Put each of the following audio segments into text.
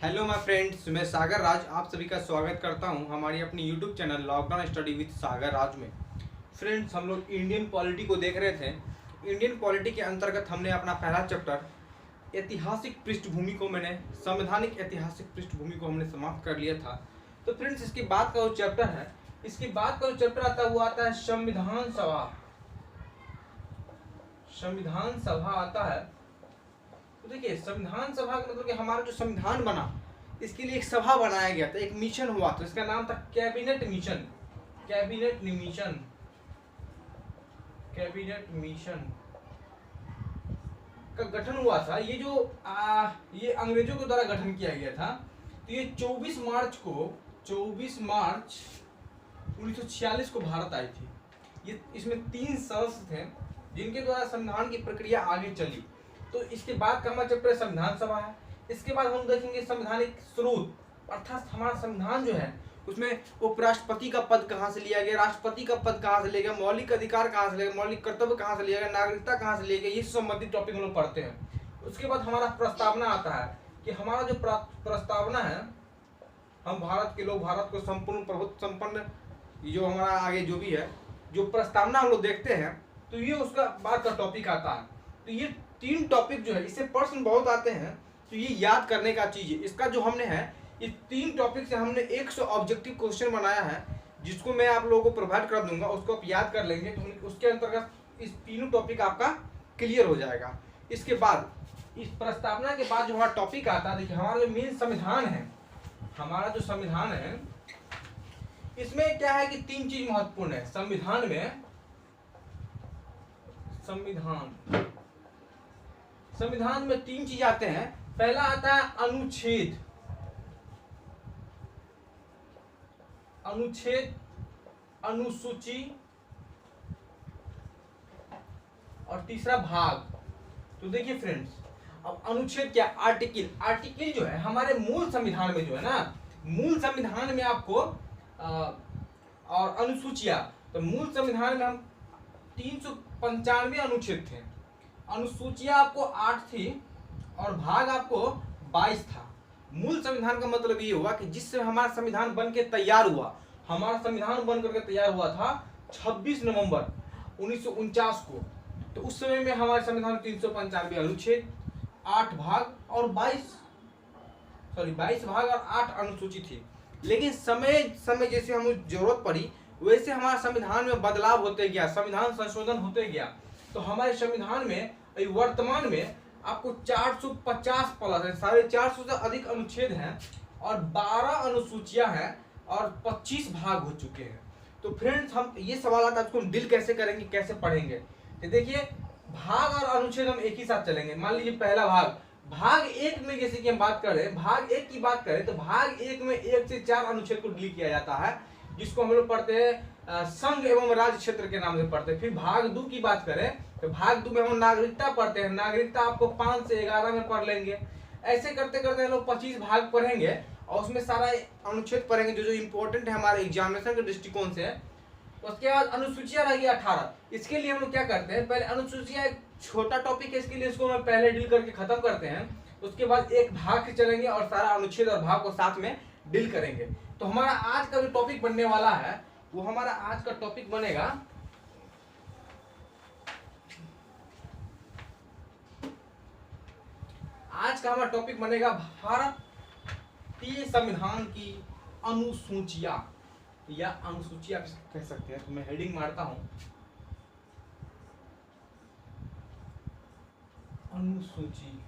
Hello my friends, मैं सागर राज आप सभी का स्वागत करता हूं हमारी अपनी YouTube channel lockdown study with Sagar Raj में। फ्रेंड्स, हम लोग इंडियन पॉलिटी को देख रहे थे। इंडियन पॉलिटी के अंतर्गत हमने अपना पहला चैप्टर ऐतिहासिक पृष्ठभूमि को संवैधानिक ऐतिहासिक पृष्ठभूमि को हमने समाप्त कर लिया था। तो फ्रेंड्स, इसके बाद का जो चैप्टर है, इसके बाद का जो चैप्टर आता है वो आता है संविधान सभा। संविधान सभा आता है। तो देखिए, संविधान सभा का मतलब कि हमारा जो संविधान बना, इसके लिए एक सभा बनाया गया था, एक मिशन हुआ था। इसका नाम था cabinet mission. Cabinet mission, cabinet mission का गठन हुआ था। ये जो ये अंग्रेजों के द्वारा गठन किया गया था। तो ये 24 मार्च 1946 को भारत आई थी। ये इसमें 3 सदस्य थे जिनके द्वारा संविधान की प्रक्रिया आगे चली। तो इसके बाद का हमारा चैप्टर संविधान सभा है। इसके बाद हम देखेंगे संवैधानिक स्रोत, अर्थात हमारा संविधान जो है उसमें उपराष्ट्रपति का पद कहाँ से लिया गया, राष्ट्रपति का पद कहाँ से लिया गया, मौलिक अधिकार कहाँ से लिया गया, मौलिक कर्तव्य कहाँ से लिया गया, नागरिकता कहाँ से लिया गया, ये संबंधित टॉपिक हम लोग पढ़ते हैं। उसके बाद हमारा प्रस्तावना आता है कि हमारा जो प्रस्तावना है, हम भारत के लोग भारत को संपूर्ण प्रभुत्व संपन्न, जो हमारा आगे जो भी है जो प्रस्तावना हम लोग देखते हैं, तो ये उसका बाद का टॉपिक आता है। तो ये 3 टॉपिक जो है, इससे प्रश्न बहुत आते हैं, तो ये याद करने का चीज है। इसका जो हमने है, ये 3 टॉपिक से हमने 100 ऑब्जेक्टिव क्वेश्चन बनाया है, जिसको मैं आप लोगों को प्रोवाइड कर दूंगा। उसको आप याद कर लेंगे तो उसके अंतर्गत इस तीनों टॉपिक आपका क्लियर हो जाएगा। इसके बाद इस प्रस्तावना के बाद जो हमारा टॉपिक आता है, देखिए हमारा जो मेन संविधान है, हमारा जो संविधान है, इसमें क्या है कि 3 चीज महत्वपूर्ण है। संविधान में संविधान में 3 चीज आते हैं। पहला आता है अनुच्छेद, अनुसूची, और तीसरा भाग। तो देखिए फ्रेंड्स, अब अनुच्छेद क्या, आर्टिकल जो है हमारे मूल संविधान में जो है ना, मूल संविधान में आपको और अनुसूचियां, तो मूल संविधान में हम 395 अनुच्छेद थे, अनुसूचियां आपको 8 थी और भाग आपको 22 था। मूल संविधान का मतलब ये हुआ कि जिससे हमारा संविधान बन के तैयार हुआ, हमारा संविधान बन करके तैयार हुआ था 26 नवंबर 1949 को। तो उस समय में हमारे संविधान 395 अनुच्छेद, 8 भाग और 22 भाग और 8 अनुसूची थी। लेकिन समय जैसे हमें जरूरत पड़ी, वैसे हमारा संविधान में बदलाव होते गया, संविधान संशोधन होते गया। तो हमारे संविधान में वर्तमान में आपको 450 प्लस है, 450 से अधिक अनुच्छेद हैं और 12 अनुसूचियां हैं और 25 भाग हो चुके हैं। तो फ्रेंड्स, हम ये सवाल आता है इसको डील कैसे करेंगे, कैसे पढ़ेंगे। तो देखिए, भाग और अनुच्छेद हम एक ही साथ चलेंगे। मान लीजिए पहला भाग 1 में जैसे कि हम बात करें, भाग 1 की बात करें, तो भाग 1 में 1 से 4 अनुच्छेद को डील किया जाता है, जिसको हम लोग पढ़ते हैं संघ एवं राज्य क्षेत्र के नाम से पढ़ते हैं। फिर भाग 2 की बात करें, तो भाग 2 में हम नागरिकता पढ़ते हैं। नागरिकता आपको 5 से 11 में पढ़ लेंगे। ऐसे करते करते हम लोग 25 भाग पढ़ेंगे और उसमें सारा अनुच्छेद पढ़ेंगे जो इंपॉर्टेंट है हमारे एग्जामिनेशन के दृष्टिकोण से। उसके बाद अनुसूचियां रहेगी 18। इसके लिए हम लोग क्या करते हैं, पहले अनुसूचियां एक छोटा टॉपिक है, इसके लिए इसको हम पहले डील करके खत्म करते हैं। उसके बाद एक भाग से चलेंगे और सारा अनुच्छेद और भाग को साथ में डील करेंगे। तो हमारा आज का जो टॉपिक बनने वाला है, वो हमारा आज का टॉपिक बनेगा भारतीय संविधान की अनुसूचियां, या अनुसूचियां कह सकते हैं। तो मैं हेडिंग मारता हूं, अनुसूची।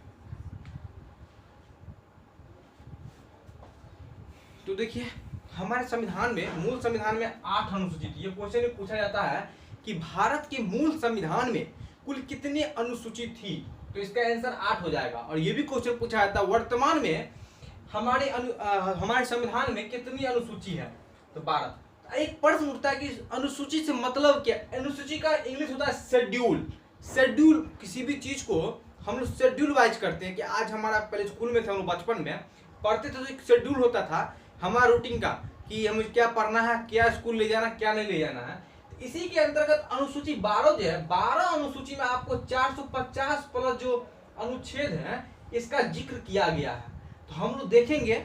तो देखिए, हमारे संविधान में, मूल संविधान में 8 अनुसूची थी। ये क्वेश्चन में पूछा जाता है कि भारत के मूल संविधान में कुल कितनी अनुसूची थी, तो इसका आंसर 8 हो जाएगा। और ये भी क्वेश्चन पूछा जाता है वर्तमान में हमारे संविधान में कितनी अनुसूची है, तो 12। एक प्रश्न उठता है कि अनुसूची से मतलब क्या। अनुसूची का इंग्लिश होता है शेड्यूल। शेड्यूल, किसी भी चीज को हम लोग शेड्यूल वाइज करते हैं। कि आज हमारा, पहले स्कूल में थे हम लोग, बचपन में पढ़ते थे, तो एक शेड्यूल होता था हमारा रूटीन का कि हमें क्या पढ़ना है, क्या स्कूल ले जाना, क्या नहीं ले जाना है। तो इसी के अंतर्गत अनुसूची 12 जो है, 12 अनुसूची में आपको 450 प्लस जो अनुच्छेद है, इसका जिक्र किया गया है। तो हम लोग देखेंगे,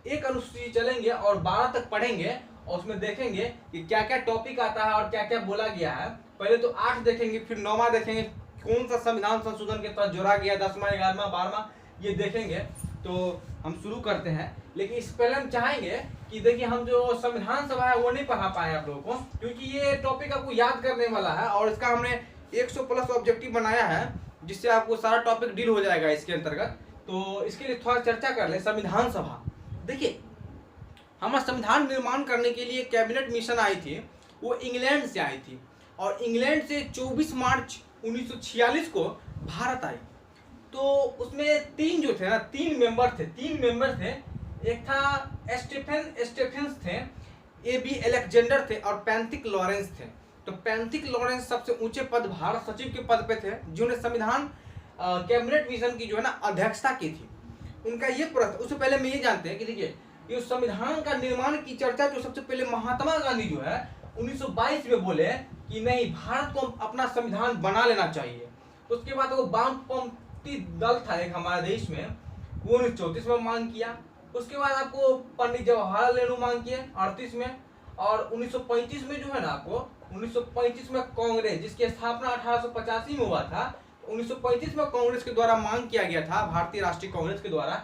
एक अनुसूची चलेंगे और 12 तक पढ़ेंगे और उसमें देखेंगे कि क्या क्या टॉपिक आता है और क्या क्या बोला गया है। पहले तो 8 देखेंगे, फिर 9वां देखेंगे कौन सा संविधान संशोधन के तहत जोड़ा गया, 10वां 11वां 12वां ये देखेंगे। तो हम शुरू करते हैं, लेकिन इससे पहले हम चाहेंगे कि देखिए हम जो संविधान सभा है वो नहीं पढ़ा पाए आप लोगों को, क्योंकि ये टॉपिक आपको याद करने वाला है और इसका हमने 100+ ऑब्जेक्टिव बनाया है, जिससे आपको सारा टॉपिक डील हो जाएगा इसके अंतर्गत। तो इसके लिए थोड़ा चर्चा कर ले। संविधान सभा, देखिए हमारा संविधान निर्माण करने के लिए कैबिनेट मिशन आई थी, वो इंग्लैंड से आई थी और इंग्लैंड से 24 मार्च 1946 को भारत आई। तो उसमें तीन जो थे ना, तीन मेंबर थे। एक था स्टेफेंस थे, AB अलेक्जेंडर थे और पैंथिक लॉरेंस थे। तो पैंथिक लॉरेंस सबसे ऊंचे पद भारत सचिव के पद पे थे, जिन्होंने संविधान कैबिनेट मिशन की जो है ना अध्यक्षता की थी। उनका ये प्रश्न, उससे पहले मैं ये जानते हैं कि देखिए ये संविधान का निर्माण की चर्चा जो सबसे पहले महात्मा गांधी जो है 1922 में बोले कि नहीं, भारत को अपना संविधान बना लेना चाहिए। उसके बाद वो वामपंथी दल था एक हमारे देश में, वो 1934 में मांग किया। उसके बाद आपको पंडित जवाहरलाल नेहरू मांग किए 38 में, और 1935 में जो है ना आपको 1935 में कांग्रेस, जिसकी स्थापना 1885 में हुआ था, 1935 में कांग्रेस के द्वारा मांग किया गया था, भारतीय राष्ट्रीय कांग्रेस के द्वारा,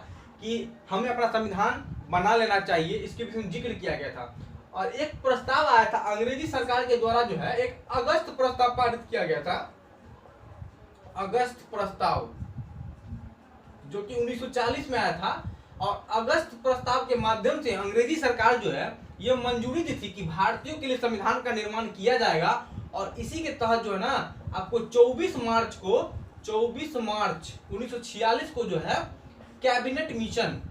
कि हमें अपना संविधान बना लेना चाहिए। इसके विषय में जिक्र किया गया था। और एक प्रस्ताव आया था अंग्रेजी सरकार के द्वारा, जो है एक अगस्त प्रस्ताव पारित किया गया था, अगस्त प्रस्ताव, जो कि 1940 में आया था। और अगस्त प्रस्ताव के माध्यम से अंग्रेजी सरकार जो है ये मंजूरी दी थी कि भारतीयों के लिए संविधान का निर्माण किया जाएगा। और इसी के तहत जो है ना आपको 24 मार्च 1946 को जो है कैबिनेट मिशन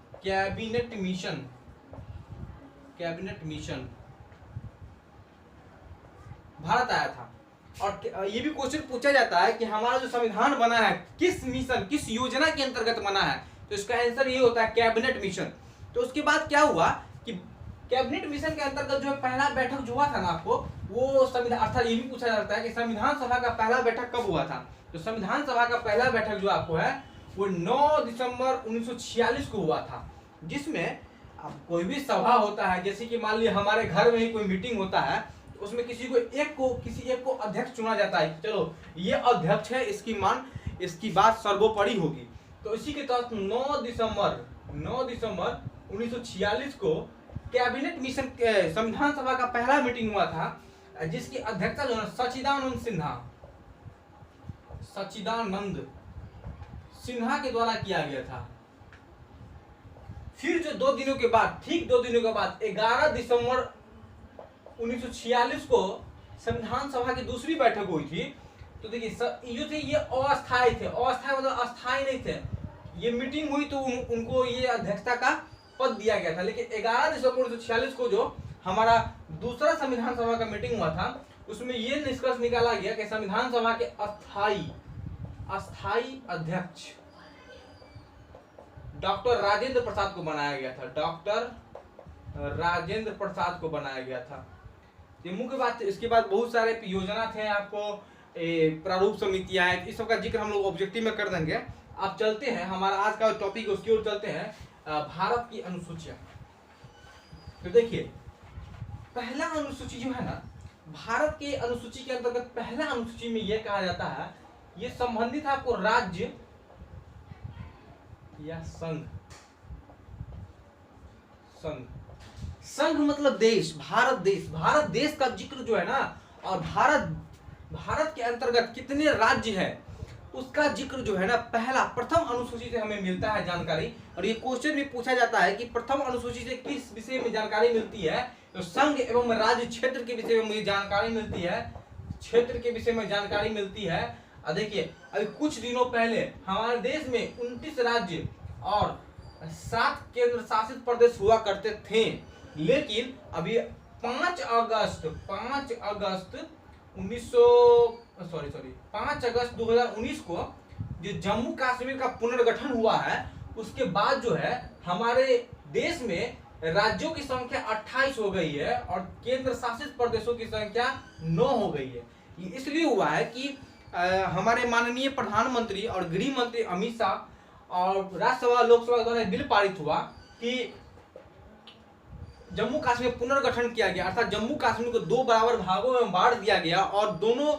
भारत आया था। और ये भी क्वेश्चन पूछा जाता है कि हमारा जो संविधान बना है किस मिशन, किस योजना के अंतर्गत बना है, तो इसका आंसर ये होता है कैबिनेट मिशन। तो उसके बाद क्या हुआ कि कैबिनेट मिशन के अंतर्गत जो है पहला बैठक जो हुआ था ना आपको, वो संविधान, अर्थात ये भी पूछा जाता है कि संविधान सभा का पहला बैठक कब हुआ था। तो संविधान सभा का पहला बैठक जो आपको है वो 9 दिसंबर 1946 को हुआ था, जिसमें अब कोई भी सभा होता है, जैसे कि मान लीजिए हमारे घर में ही कोई मीटिंग होता है, तो उसमें किसी एक को अध्यक्ष चुना जाता है, चलो ये अध्यक्ष है, इसकी बात सर्वोपरि होगी। तो इसी के तहत 9 दिसंबर 1946 को कैबिनेट मिशन संविधान सभा का पहला मीटिंग हुआ था, जिसकी अध्यक्षता जो है सच्चिदानंद सिन्हा के द्वारा किया गया था। फिर जो 2 दिनों के बाद 11 दिसंबर 1946 को संविधान सभा की दूसरी बैठक हुई थी। तो देखिए जो थे ये अस्थायी थे, अस्थायी मतलब अस्थायी नहीं थे। ये मीटिंग हुई तो उनको ये अध्यक्षता का पद दिया गया था। लेकिन 11 दिसंबर 1946 को जो हमारा दूसरा संविधान सभा का मीटिंग हुआ था, उसमें ये निष्कर्ष निकाला गया कि संविधान सभा के अस्थायी अध्यक्ष डॉक्टर राजेंद्र प्रसाद को बनाया गया था। ये मुख्य बात। इसके बाद बहुत सारे योजना थे, आपको प्रारूप समितियां हैं, इस सब का जिक्र हम लोग ऑब्जेक्टिव में कर देंगे। आप चलते हैं, हमारा आज का टॉपिक उसकी ओर चलते हैं, भारत की अनुसूचियां। तो देखिए पहला अनुसूची जो है ना, भारत के अनुसूची के अंतर्गत पहला अनुसूची में यह कहा जाता है, ये संबंधित है आपको राज्य या संघ मतलब देश, भारत देश का जिक्र जो है ना, और भारत के अंतर्गत कितने राज्य है उसका जिक्र जो है ना प्रथम अनुसूची से हमें मिलता है जानकारी। और ये क्वेश्चन भी पूछा जाता है कि प्रथम अनुसूची से किस विषय में जानकारी मिलती है, तो संघ एवं राज्य क्षेत्र के विषय में मुझे जानकारी मिलती है, देखिए अभी कुछ दिनों पहले हमारे देश में 29 राज्य और 7 केंद्र शासित प्रदेश हुआ करते थे। लेकिन अभी 5 अगस्त 2019 को जो जम्मू कश्मीर का पुनर्गठन हुआ है, उसके बाद जो है हमारे देश में राज्यों की संख्या 28 हो गई है और केंद्र शासित प्रदेशों की संख्या 9 हो गई है। ये इसलिए हुआ है कि हमारे माननीय प्रधानमंत्री और गृह मंत्री अमित शाह और राज्यसभा लोकसभा द्वारा बिल पारित हुआ कि जम्मू कश्मीर पुनर्गठन किया गया, अर्थात जम्मू कश्मीर को 2 बराबर भागों में बांट दिया गया और दोनों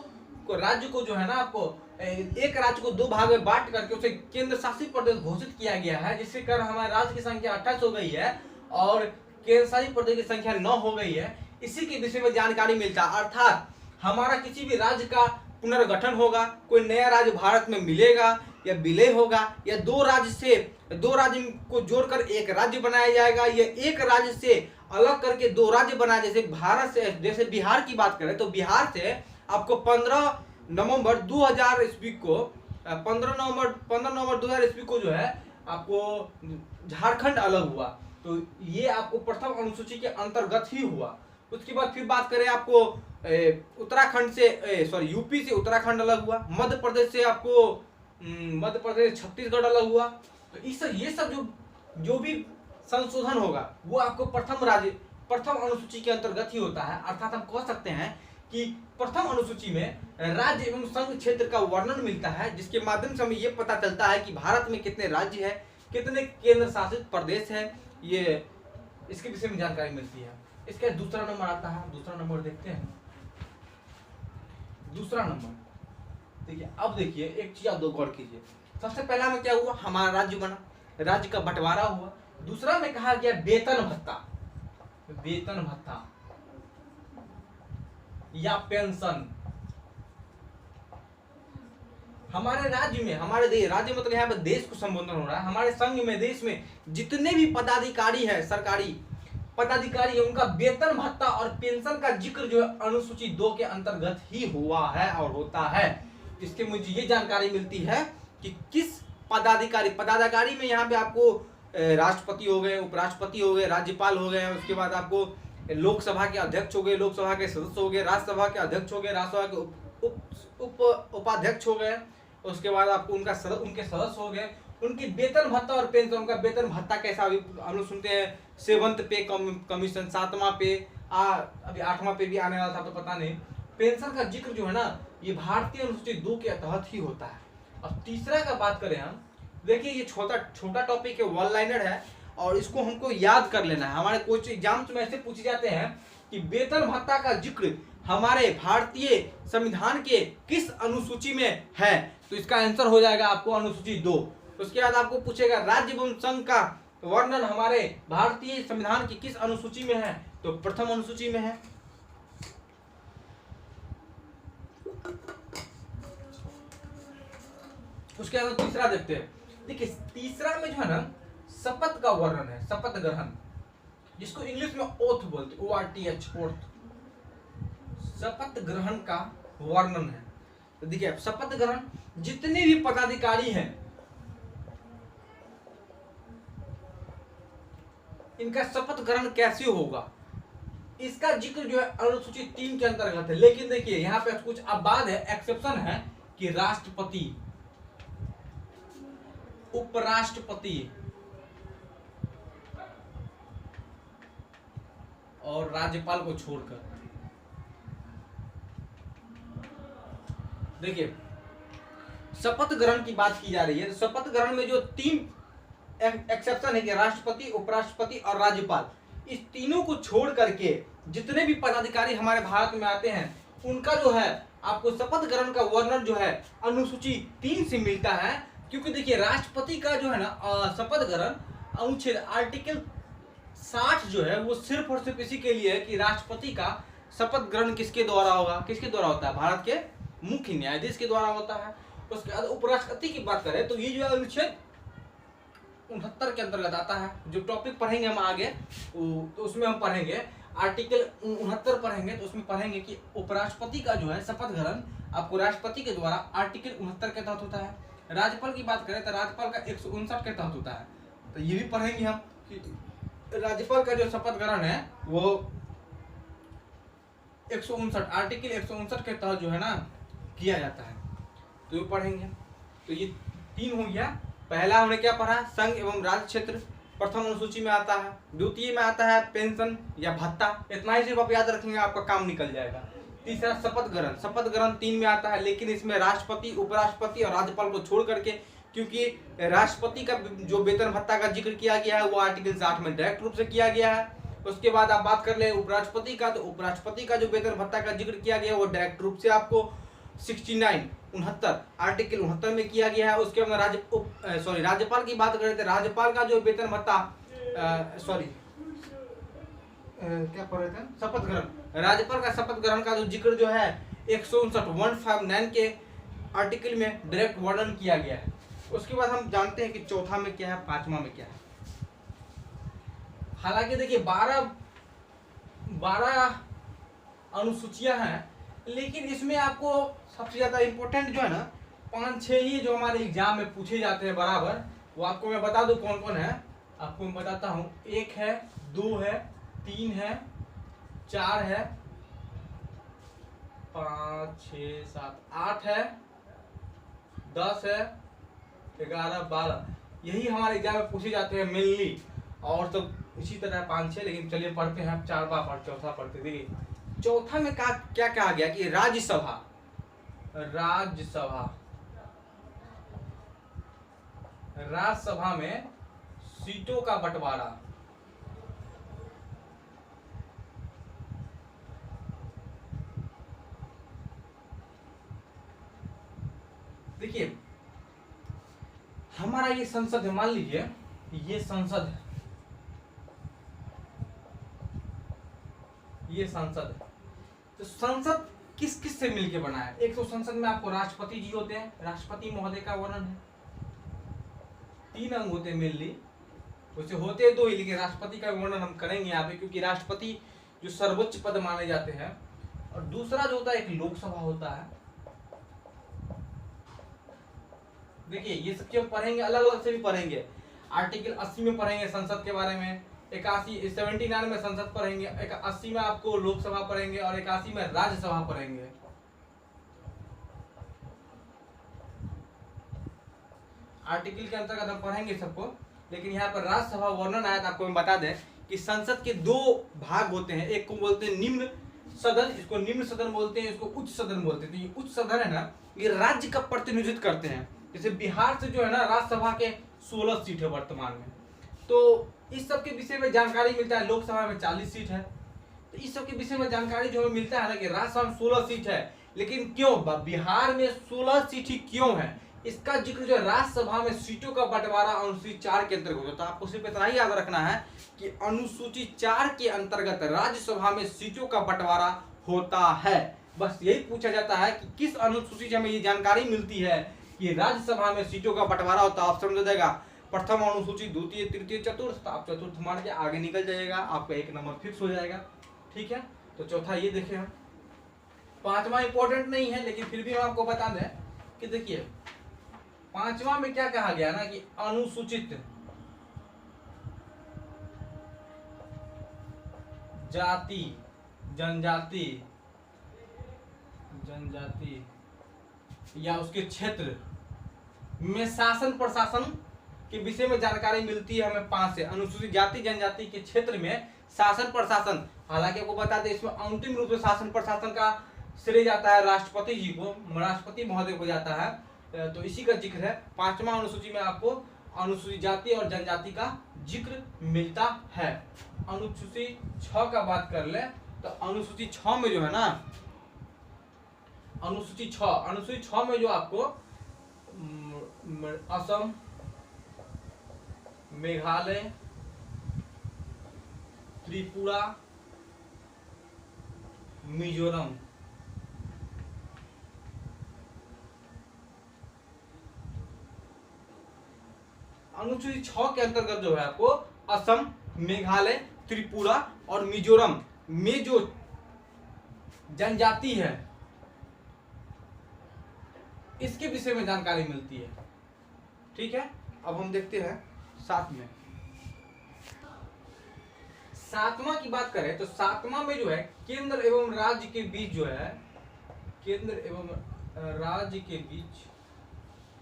को राज्य को जो है ना आपको एक राज्य को 2 भाग में बांट करके उसे केंद्र शासित प्रदेश घोषित किया गया है, जिसके कारण हमारे राज्य की संख्या 28 हो गई है और केंद्र शासित प्रदेश की संख्या 9 हो गई है। इसी के विषय में जानकारी मिलता है, अर्थात हमारा किसी भी राज्य का पुनर्गठन होगा, कोई नया राज्य भारत में मिलेगा या विलय होगा, या 2 राज्य को जोड़कर एक राज्य बनाया जाएगा, या एक राज्य से अलग करके 2 राज्य बनाए। जैसे भारत से, जैसे बिहार की बात करें तो बिहार से आपको 15 नवंबर 2000 ईस्वी को 15 नवंबर 2000 ईस्वी को जो है आपको झारखंड अलग हुआ, तो ये आपको प्रथम अनुसूची के अंतर्गत ही हुआ। उसके बाद फिर बात करें आपको उत्तराखंड से यूपी से उत्तराखंड अलग हुआ, मध्य प्रदेश से आपको मध्य प्रदेश छत्तीसगढ़ अलग हुआ। तो ये सब जो भी संशोधन होगा वो आपको प्रथम अनुसूची के अंतर्गत ही होता है। अर्थात हम कह सकते हैं कि प्रथम अनुसूची में राज्य एवं संघ क्षेत्र का वर्णन मिलता है, जिसके माध्यम से हमें ये पता चलता है कि भारत में कितने राज्य है, कितने केंद्र शासित प्रदेश है, ये इसके विषय में जानकारी मिलती है। इसका दूसरा नंबर आता है, दूसरा नंबर देखते हैं। दूसरा नंबर देखिए, अब देखिए एक चीज आप गौर कीजिए। सबसे पहला में क्या हुआ, हमारा राज्य बना, राज्य का बंटवारा हुआ। दूसरा में कहा गया वेतन भत्ता या पेंशन। हमारे राज्य में, राज्य मतलब यहाँ पर देश को संबोधन हो रहा है, हमारे संघ में, देश में जितने भी पदाधिकारी है, सरकारी पदाधिकारी है, उनका वेतन भत्ता और पेंशन का जिक्र जो है अनुसूची 2 के अंतर्गत ही हुआ है और होता है। इसके मुझे ये जानकारी मिलती है कि किस पदाधिकारी में यहाँ पे आपको राष्ट्रपति हो गए, उपराष्ट्रपति हो गए, राज्यपाल हो गए, उसके बाद आपको लोकसभा के अध्यक्ष हो गए, लोकसभा के सदस्य हो गए, राज्यसभा के अध्यक्ष हो गए, राज्यसभा के उपाध्यक्ष हो गए, उसके बाद आपको उनके सदस्य हो गए। उनकी वेतन भत्ता और पेंशन, उनका वेतन भत्ता कैसा, अभी हम लोग सुनते हैं 7th पे कमीशन, 7वां पे, अभी 8वां पे भी आने वाला था तो पता नहीं। पेंशन का जिक्र जो है ना, ये भारतीय अनुसूची 2 के तहत ही होता है। अब तीसरा का बात करें हम, देखिए ये छोटा टॉपिक है, 1 लाइनर है और इसको हमको याद कर लेना है। हमारे कुछ एग्जाम्स में ऐसे पूछे जाते हैं कि वेतन भत्ता का जिक्र हमारे भारतीय संविधान के किस अनुसूची में है, तो इसका आंसर हो जाएगा आपको अनुसूची 2। उसके बाद आपको पूछेगा राज्य एवं संघ का वर्णन हमारे भारतीय संविधान की किस अनुसूची में है, तो प्रथम अनुसूची में है। उसके बाद तीसरा देखते हैं। देखिए तीसरा में जो है ना शपथ का वर्णन है, शपथ ग्रहण, जिसको इंग्लिश में ओथ बोलते, ORTH, ओथ, शपथ ग्रहण का वर्णन है। तो देखिए शपथ ग्रहण, जितने भी पदाधिकारी हैं इनका शपथ ग्रहण कैसे होगा, इसका जिक्र जो है अनुसूची 3 के अंतर्गत है। लेकिन देखिए यहाँ पे कुछ अपवाद है, एक्सेप्शन है कि राष्ट्रपति, उपराष्ट्रपति और राज्यपाल को छोड़कर। देखिए शपथ ग्रहण की बात की जा रही है, तो शपथ ग्रहण में जो 3 एक्सेप्शन है कि राष्ट्रपति, उपराष्ट्रपति और राज्यपाल, इस तीनों को छोड़ करके जितने भी पदाधिकारी हमारे भारत में आते हैं उनका जो है आपको शपथ ग्रहण का वर्णन जो है अनुसूची 3 से मिलता है। क्योंकि देखिए राष्ट्रपति का जो है ना शपथ ग्रहण अनुच्छेद आर्टिकल 60 जो है वो सिर्फ और सिर्फ इसी के लिए है कि राष्ट्रपति का शपथ ग्रहण किसके द्वारा होगा, किसके द्वारा होता है, भारत के मुख्य न्यायाधीश के द्वारा होता है। उसके बाद उपराष्ट्रपति की बात करें तो ये जो है अनुच्छेद 69 के अंतर्गत आता है। जो टॉपिक पढ़ेंगे हम आगे तो उसमें हम पढ़ेंगे आर्टिकल 69 पढ़ेंगे, तो उसमें पढ़ेंगे कि उपराष्ट्रपति का जो है शपथ ग्रहण आपको राष्ट्रपति के द्वारा आर्टिकल 69 के तहत होता है। राज्यपाल की बात करें तो राज्यपाल का 159 के तहत होता है। तो ये भी पढ़ेंगे हम कि राज्यपाल का जो शपथ ग्रहण है वो 159 आर्टिकल 159 के तहत जो है ना किया जाता है, तो ये पढ़ेंगे। तो ये 3 हो गया। पहला हमने क्या पढ़ा, संघ एवं राज्य क्षेत्र प्रथम अनुसूची में आता है। द्वितीय में आता है पेंशन या भत्ता, इतना ही सिर्फ आप याद रखेंगे आपका काम निकल जाएगा। तीसरा शपथ ग्रहण, शपथ ग्रहण 3 में आता है, लेकिन इसमें राष्ट्रपति, उपराष्ट्रपति और राज्यपाल को छोड़ करके, क्योंकि राष्ट्रपति का जो वेतन भत्ता का जिक्र किया गया है वो आर्टिकल 60 में डायरेक्ट रूप से किया गया है। उसके बाद आप बात कर ले उपराष्ट्रपति का, तो उपराष्ट्रपति का जो वेतन भत्ता का जिक्र किया गया है वो डायरेक्ट रूप से आपको 69 आर्टिकल 69 में किया गया है। उसके बाद राज्यपाल की बात करें तो राज्यपाल का जो वेतन भत्ता क्या पढ़ रहे थे, शपथ ग्रहण, राज्यपाल का शपथ ग्रहण का जो जिक्र जो है 159 के आर्टिकल में डायरेक्ट वर्णन किया गया है। उसके बाद हम जानते हैं कि चौथा में क्या है, पांचवा में क्या है। हालांकि देखिए 12 अनुसूचियां हैं, लेकिन इसमें आपको सबसे ज्यादा इंपॉर्टेंट जो है ना 5-6 ही जो हमारे एग्जाम में पूछे जाते हैं बराबर, वो आपको मैं बता दूं कौन कौन है। आपको मैं बताता हूं, 1 है, 2 है, 3 है, 4 है, 5 6 7 8 है, 10 है, 11 12, यही हमारे एग्जाम में पूछे जाते हैं मेनली। और तो इसी तरह 5-6, लेकिन चलिए पढ़ते हैं, 4 बार चौथा पढ़ते। देखिए चौथा में क्या कहा गया कि राज्यसभा में सीटों का बंटवारा। देखिए हमारा ये संसद है, मान लीजिए ये संसद है, ये संसद है। तो संसद किस किस से मिलकर बना है? एक तो संसद में आपको राष्ट्रपति जी होते हैं, राष्ट्रपति महोदय का वर्णन है, 3 अंग होते हैं मेनली, वैसे होते हैं 2 ही, लेकिन राष्ट्रपति का वर्णन हम करेंगे यहाँ पे, क्योंकि राष्ट्रपति जो सर्वोच्च पद माने जाते हैं। और दूसरा जो होता है एक लोकसभा होता है। देखिए ये सब चीज पढ़ेंगे, अलग अलग से भी पढ़ेंगे। आर्टिकल 80 में पढ़ेंगे संसद के बारे में, 79 में संसद पढ़ेंगे, 80 में आपको लोकसभा पढ़ेंगे और 81 में राज्यसभा पढ़ेंगे। आर्टिकल के अंतर्गत हम पढ़ेंगे सबको, लेकिन यहाँ पर राज्यसभा वर्णन आया था। आपको हम बता दें कि संसद के 2 भाग होते हैं, एक को बोलते हैं निम्न सदन, इसको निम्न सदन बोलते हैं, इसको उच्च सदन बोलते हैं। तो ये उच्च सदन है ना, ये राज्य का प्रतिनिधित्व करते हैं। जैसे बिहार से जो है ना राज्यसभा के 16 सीट है वर्तमान में, तो इस सब के विषय में जानकारी मिलता है। लोकसभा में 40 सीट है, तो इस सब के विषय में जानकारी जो हमें मिलता है ना कि राज्यसभा में 16 सीट है, लेकिन क्यों बिहार में 16 सीट ही क्यों है, इसका जिक्र जो राज्यसभा में सीटों का बंटवारा अनुसूची 4 के अंतर्गत होता है। आपको सिर्फ इतना ही याद रखना है कि अनुसूची 4 के अंतर्गत राज्यसभा में सीटों का बंटवारा होता है। बस यही पूछा जाता है कि किस अनुसूची से हमें ये जानकारी मिलती है कि राज्यसभा में सीटों का बंटवारा होता है। ऑप्शन दे देगा प्रथम अनुसूची, द्वितीय, तृतीय, चतुर्थ, तो आप चतुर्थ मान के आगे निकल जाएगा, आपका 1 नंबर फिक्स हो जाएगा। ठीक है, तो चौथा ये देखें हम। 5वां इंपॉर्टेंट नहीं है, लेकिन फिर भी हम आपको बता दें कि देखिए 5वां में क्या कहा गया ना कि अनुसूचित जाति जनजाति या उसके क्षेत्र में शासन प्रशासन के विषय में जानकारी मिलती है हमें 5 से। अनुसूचित जाति जनजाति के क्षेत्र में शासन प्रशासन, हालांकि आपको बता दें इसमें अंतिम रूप से शासन प्रशासन का श्रेय जाता है राष्ट्रपति जी को, राष्ट्रपति महोदय को जाता है, तो इसी का जिक्र है। 5वां अनुसूची में आपको अनुसूचित जाति और जनजाति का जिक्र मिलता है। अनुसूची 6 का बात कर ले तो अनुसूची 6 में जो है ना, अनुसूची 6 में जो आपको असम, मेघालय, त्रिपुरा, मिजोरम, अनुसूची 6 के अंतर्गत जो है आपको असम, मेघालय, त्रिपुरा और मिजोरम में जो जनजाति है इसके विषय में जानकारी मिलती है। ठीक है, अब हम देखते हैं 7 में। 7वां की बात करें तो 7वां में जो है केंद्र एवं राज्य के बीच जो है, केंद्र एवं राज्य के बीच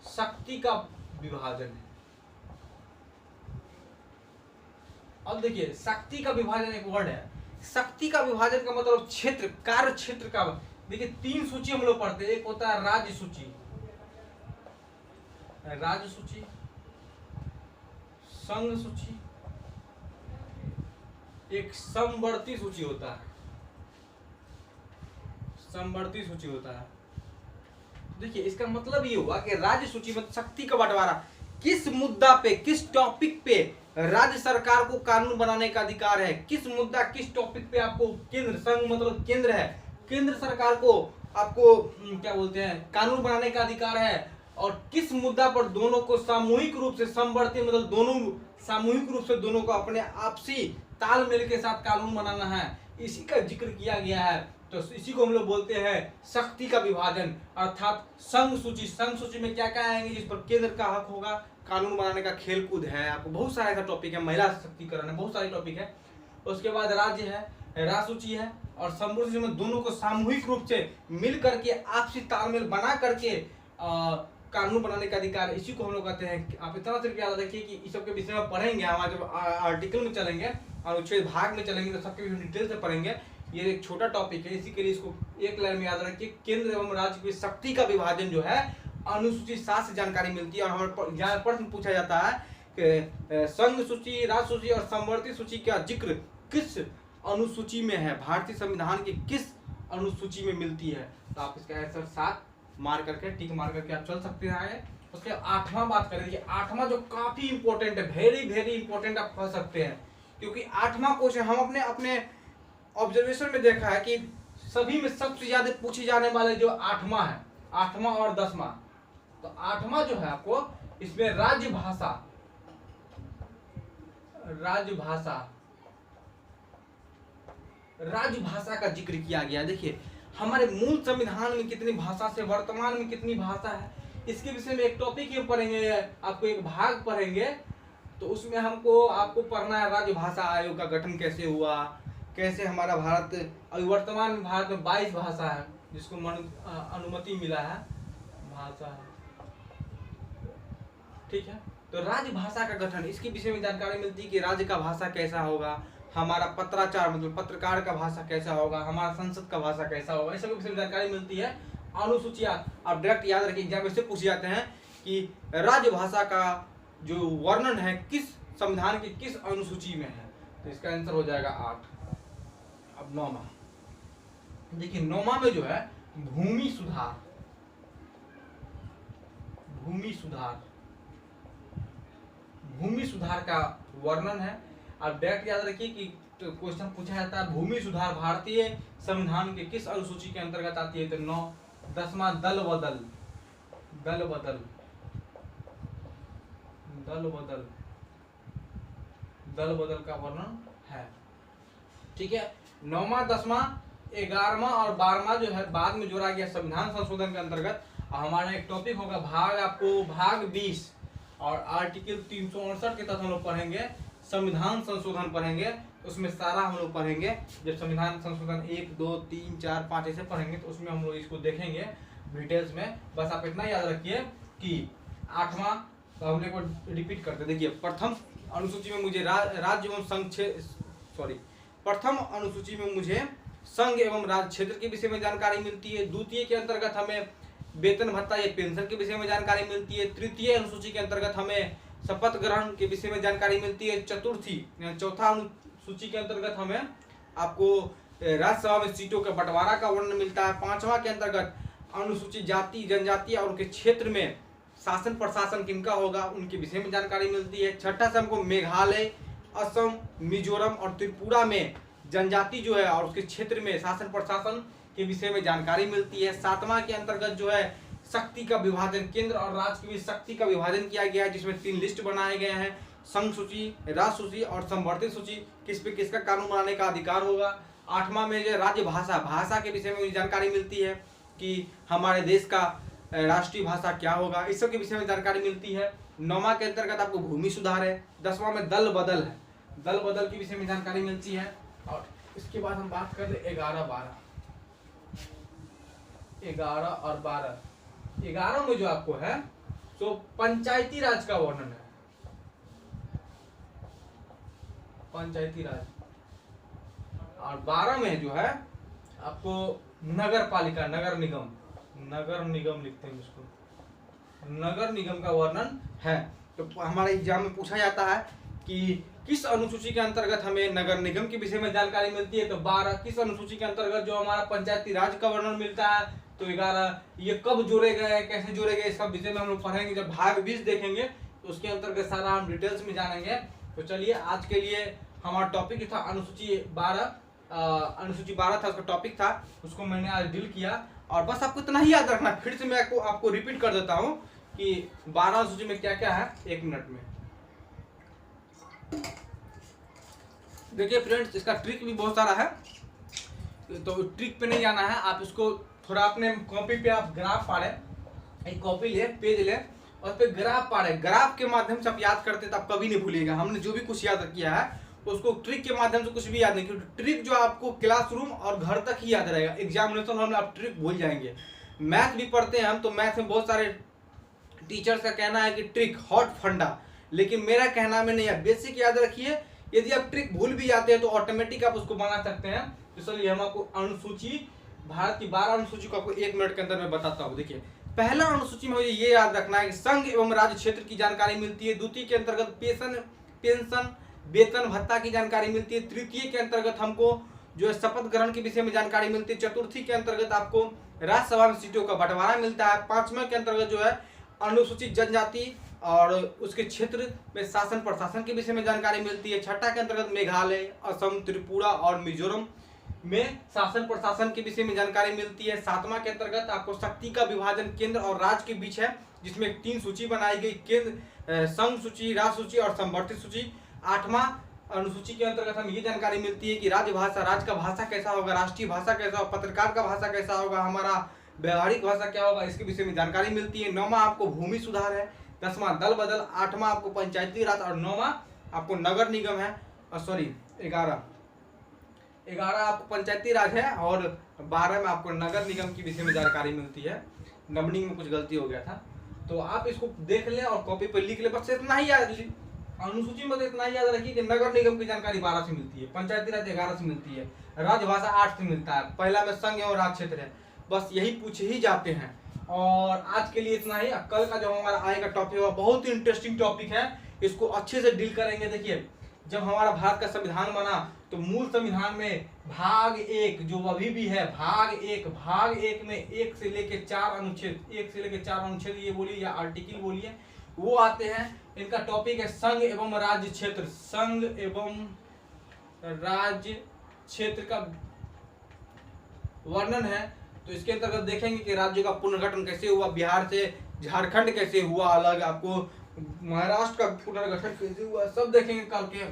शक्ति का विभाजन है। अब देखिए शक्ति का विभाजन एक वर्ड है, शक्ति का विभाजन का मतलब क्षेत्र, कार्य क्षेत्र का। देखिए 3 सूची हम लोग पढ़ते हैं, एक होता है राज्य सूची, राज्य सूची, संघ सूची, एक समवर्ती सूची होता है, समवर्ती सूची होता है। देखिए इसका मतलब ये हुआ कि राज्य सूची में शक्ति का बंटवारा, किस मुद्दा पे, किस टॉपिक पे राज्य सरकार को कानून बनाने का अधिकार है, किस मुद्दा, किस टॉपिक पे आपको केंद्र, संघ मतलब केंद्र है, केंद्र सरकार को आपको क्या बोलते हैं, कानून बनाने का अधिकार है, और किस मुद्दा पर दोनों को सामूहिक रूप से, समवर्ती मतलब दोनों सामूहिक रूप से दोनों को अपने आपसी तालमेल के साथ कानून बनाना है, इसी का जिक्र किया गया है। तो इसी को हम लोग बोलते हैं शक्ति का विभाजन, अर्थात संघ सूची। संघ सूची में क्या क्या आएंगे, जिस पर केंद्र का हक होगा, कानून बनाने का खेल कूद है, आपको बहुत सारा ऐसा टॉपिक है, महिला सशक्तिकरण है, बहुत सारे टॉपिक है। उसके बाद राज्य है, राज्य सूची है, और समवर्ती सूची में दोनों को सामूहिक रूप से मिल करके आपसी तालमेल बना करके कानून बनाने का अधिकार, इसी को हम लोग कहते हैं। आप इतना सिर्फ याद रखिए कि इस सब के विषय में पढ़ेंगे, हमारे जब आर्टिकल में चलेंगे, अनुच्छेद भाग में चलेंगे, तो सबके विषय डिटेल से पढ़ेंगे। ये एक छोटा टॉपिक है, इसी के लिए इसको एक लाइन में याद रखिए, केंद्र एवं राज्य की शक्ति का विभाजन जो है अनुसूची 7 से जानकारी मिलती है। और हमारे यहाँ प्रश्न पूछा जाता है कि संघ सूची, राज्य सूची और समवर्ती सूची का जिक्र किस अनुसूची में है, भारतीय संविधान की किस अनुसूची में मिलती है, तो आप इसका आंसर 7 मार करके, टिक मार करके आप चल सकते हैं आगे। उसके 8वां बात करेंगे, 8वां जो काफी इंपॉर्टेंट है, वेरी वेरी इंपॉर्टेंट आप कह सकते हैं, क्योंकि 8वां क्वेश्चन हम अपने ऑब्जर्वेशन में देखा है कि सभी में सबसे ज्यादा पूछे जाने वाले जो 8वां है, 8वां और 10वां। तो 8वां जो है आपको इसमें राजभाषा, राजभाषा का जिक्र किया गया। देखिए हमारे मूल संविधान में कितनी भाषा से वर्तमान में कितनी भाषा है, इसके विषय में एक टॉपिक ही पढ़ेंगे, आपको एक भाग पढ़ेंगे। तो उसमें आपको पढ़ना है राजभाषा आयोग का गठन कैसे हुआ, कैसे हमारा भारत, अभी वर्तमान में भारत में 22 भाषा है जिसको अनुमति मिला है, भाषा है, ठीक है। तो राजभाषा का गठन, इसके विषय में जानकारी मिलती है कि राज्य का भाषा कैसा होगा, हमारा पत्राचार मतलब पत्रकार का भाषा कैसा होगा, हमारा संसद का भाषा कैसा होगा, इस सब के विषय में जानकारी मिलती है। अनुसूचियां आप डायरेक्ट याद रखिए, एग्जाम में से पूछे जाते हैं कि राजभाषा का जो वर्णन है किस संविधान की किस अनुसूची में है, तो इसका आंसर हो जाएगा 8। अब 9वां देखिए, 9वां में जो है भूमि सुधार, भूमि सुधार का वर्णन है। आप डायरेक्ट याद रखिए कि क्वेश्चन पूछा जाता है भूमि सुधार भारतीय संविधान के किस अनुसूची के अंतर्गत आती है, तो 9। 10वां दल बदल का वर्णन है, ठीक है। 9वां, 10वां, 11वां और 12वां जो है बाद में जोड़ा गया संविधान संशोधन के अंतर्गत। हमारा एक टॉपिक होगा भाग 20 और आर्टिकल 368 के तहत हम लोग पढ़ेंगे, संविधान संशोधन पढ़ेंगे, उसमें सारा हम लोग पढ़ेंगे। जब संविधान संशोधन 1, 2, 3, 4, 5 ऐसे पढ़ेंगे तो उसमें हम लोग इसको देखेंगे डिटेल्स में। बस आप इतना याद रखिए कि 8वां, तो हमने को रिपीट करते, देखिए प्रथम अनुसूची में मुझे राज्य एवं संघ प्रथम अनुसूची में मुझे संघ एवं राज्य क्षेत्र के विषय में जानकारी मिलती है। द्वितीय के अंतर्गत हमें वेतन भत्ता या पेंशन के विषय में जानकारी मिलती है। तृतीय अनुसूची के अंतर्गत हमें शपथ ग्रहण के विषय में जानकारी मिलती है। चौथा अनुसूची के अंतर्गत हमें आपको राज्यसभा में सीटों के बंटवारा का वर्णन मिलता है। 5वां के अंतर्गत अनुसूचित जाति जनजाति और उनके क्षेत्र में शासन प्रशासन किनका होगा उनके विषय में जानकारी मिलती है। 6ठा से हमको मेघालय, असम, मिजोरम और त्रिपुरा में जनजाति जो है और उसके क्षेत्र में शासन प्रशासन के विषय में जानकारी मिलती है। 7वां के अंतर्गत जो है शक्ति का विभाजन, केंद्र और राज्य के बीच शक्ति का विभाजन किया गया है, जिसमें 3 लिस्ट बनाए गए हैं, संघ सूची, राज्य सूची और समवर्ती सूची, किस पे किसका कानून बनाने का अधिकार होगा। 8वां में जो राज्य भाषा के विषय में जानकारी मिलती है कि हमारे देश का राष्ट्रीय भाषा क्या होगा, इस सब के विषय में जानकारी मिलती है। 9वां के अंतर्गत आपको भूमि सुधार है। 10वां में दल बदल है, दल बदल के विषय में जानकारी मिलती है। और इसके बाद हम बात कर रहे 11 और 12। 11 में जो आपको है तो पंचायती राज का वर्णन है, पंचायती राज। और 12 में जो है आपको नगर पालिका, नगर निगम लिखते हैं इसको, नगर निगम का वर्णन है। तो हमारे एग्जाम में पूछा जाता है कि किस अनुसूची के अंतर्गत हमें नगर निगम के विषय में जानकारी मिलती है, तो 12। किस अनुसूची के अंतर्गत जो हमारा पंचायती राज का वर्णन मिलता है, तो 11। ये कब जोड़े गए, कैसे जोड़े गए, सब विषय में हम लोग पढ़ेंगे। जब भाग 20 देखेंगे तो उसके अंतर्गत सारा हम डिटेल्स में जानेंगे। तो चलिए, आज के लिए हमारा टॉपिक था अनुसूची 12। अनुसूची 12 था, उसका टॉपिक था, उसको मैंने आज डील किया। और बस आपको इतना ही याद रखना, फिर से मैं आपको रिपीट कर देता हूँ कि 12 अनुसूची में क्या क्या है, 1 मिनट में। देखिए फ्रेंड्स, इसका ट्रिक भी बहुत सारा है, तो ट्रिक पे नहीं जाना है। आप इसको थोड़ा अपने कॉपी पे आप ग्राफ पाड़े, एक कॉपी ले, पेज ले, और उस पे ग्राफ पाड़े। ग्राफ के माध्यम से आप याद करते तो आप कभी नहीं भूलिएगा। हमने जो भी कुछ याद किया है उसको ट्रिक के माध्यम से कुछ भी याद नहीं, क्योंकि ट्रिक जो आपको क्लासरूम और घर तक ही याद रहेगा। एग्जामिनेशन हॉल में आप ट्रिक भूल जाएंगे। मैथ भी पढ़ते हैं हम, तो मैथ में बहुत सारे टीचर्स का कहना है कि ट्रिक हॉट फंडा, लेकिन मेरा कहना में नहीं है। बेसिक याद रखिए, यदि आप ट्रिक भूल भी जाते हैं तो ऑटोमेटिक आप उसको बना सकते हैं। तो चलिए हम आपको अनुसूची, भारत की 12 अनुसूची को आपको 1 मिनट के अंदर मैं बताता हूँ। देखिए, पहला अनुसूची में मुझे ये याद रखना है कि संघ एवं राज्य क्षेत्र की जानकारी मिलती है। द्वितीय के अंतर्गत पेंशन वेतन भत्ता की जानकारी मिलती है। तृतीय के अंतर्गत हमको जो है शपथ ग्रहण के विषय में जानकारी मिलती है। चतुर्थी के अंतर्गत आपको राज्यसभा में सीटों का बंटवारा मिलता है। 5वें के अंतर्गत जो है अनुसूचित जनजाति और उसके क्षेत्र में शासन प्रशासन के विषय में जानकारी मिलती है। 6ठा के अंतर्गत मेघालय, असम, त्रिपुरा और मिजोरम में शासन प्रशासन के विषय में जानकारी मिलती है। 7वां के अंतर्गत आपको शक्ति का विभाजन केंद्र और राज्य के बीच है, जिसमें 3 सूची बनाई गई, केंद्र, संघ सूची, राज्य सूची और संवर्धित सूची। 8वां अनुसूची के अंतर्गत हमें ये जानकारी मिलती है कि राज्य भाषा, राज्य का भाषा कैसा होगा, राष्ट्रीय भाषा कैसा होगा, पत्रकार का भाषा कैसा होगा, हमारा व्यवहारिक भाषा क्या होगा, इसके विषय में जानकारी मिलती है। 9वां आपको भूमि सुधार है। 10वां दल बदल। 8वां आपको पंचायती राज और 9वां आपको नगर निगम है। 11 आपको पंचायती राज है और 12 में आपको नगर निगम के विषय में जानकारी मिलती है। नंबरिंग में कुछ गलती हो गया था, तो आप इसको देख लें और कॉपी पर लिख लें। बस इतना ही याद, अनुसूची में तो इतना ही याद रखिए कि नगर निगम की जानकारी 12 से मिलती है, पंचायती राज 11 से मिलती है, राजभाषा 8 से मिलता है। पहला में संघ और राज्य क्षेत्र है। बस यही पूछ ही जाते हैं। और आज के लिए इतना ही। कल का जो हमारा आएगा टॉपिक है बहुत ही इंटरेस्टिंग टॉपिक है, इसको अच्छे से डील करेंगे। देखिए, जब हमारा भारत का संविधान बना तो मूल संविधान में भाग 1 जो अभी भी है, भाग 1 में 1 से लेके 4 अनुच्छेद, 1 से लेके 4 अनुच्छेद ये बोलिए या आर्टिकल बोलिए, वो आते हैं। इनका टॉपिक है संघ एवं राज्य क्षेत्र। संघ एवं राज्य क्षेत्र का वर्णन है। तो इसके अंतर्गत देखेंगे कि राज्यों का पुनर्गठन कैसे हुआ, बिहार से झारखंड कैसे हुआ अलग, आपको महाराष्ट्र का पुनर्गठन कैसे हुआ, सब देखेंगे कल के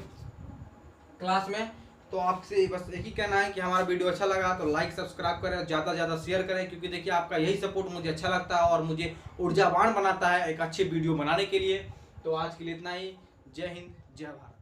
क्लास में। तो आपसे बस एक ही कहना है कि हमारा वीडियो अच्छा लगा तो लाइक सब्सक्राइब करें, ज़्यादा से ज़्यादा शेयर करें, क्योंकि देखिए आपका यही सपोर्ट मुझे अच्छा लगता है और मुझे ऊर्जावान बनाता है एक अच्छे वीडियो बनाने के लिए। तो आज के लिए इतना ही। जय हिंद, जय भारत।